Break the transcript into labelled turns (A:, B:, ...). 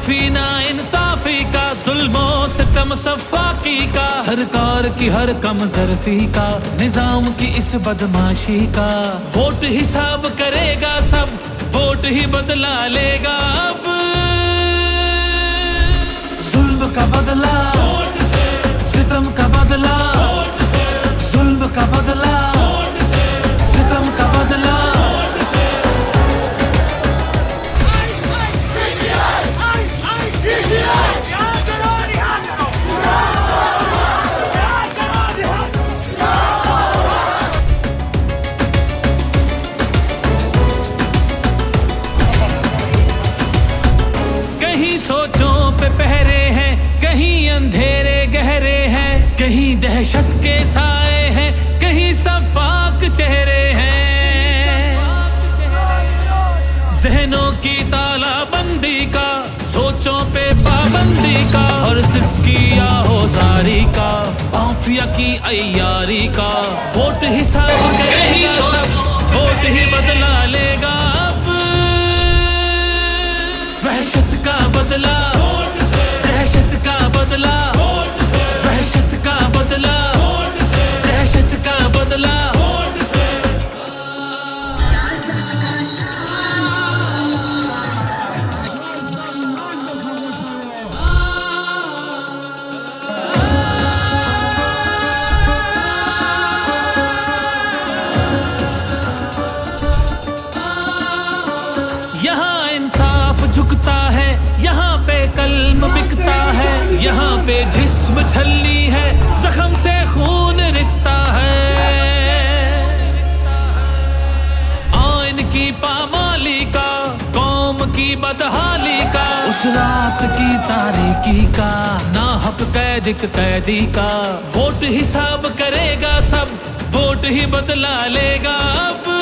A: माफी ना इंसाफी का, जुल्मो सितम सफाकी का, सरकार की हर कम ज़र्फी का, निजाम की इस बदमाशी का। वोट हिसाब करेगा सब, वोट ही बदला लेगा अब। जुल्म का बदला वोट से, सितम का बदला वोट से, जुल्म का बदला वोट से, सितम का बदला वोट से। कहीं सोचों पे पहरे हैं, कहीं अंधेरे गहरे हैं, कहीं दहशत के साए हैं, कहीं सफाक चेहरे हैं। जहनों की तालाबंदी का, सोचों पे पाबंदी का, और सिसकी आहोजारी का, माफिया की अय्यारी का। वोट हिसाब करेगा सब, वोट ही बदला लेगा अब। वहशत का बदला वोट से, दहशत का बदला वोट से, वहशत का बदला वोट से, दहशत का बदला वोट से। यहाँ इंसाफ झुकता है, यहाँ पे कल्म बिकता है, यहाँ पे जिस्म छलनी है, जख्म से खून रिश्ता है। आइन की पामाली का, कौम की बदहाली का, उस रात की तारीकी का, नाहक कैदी का। वोट हिसाब करेगा सब, वोट ही बदला लेगा अब।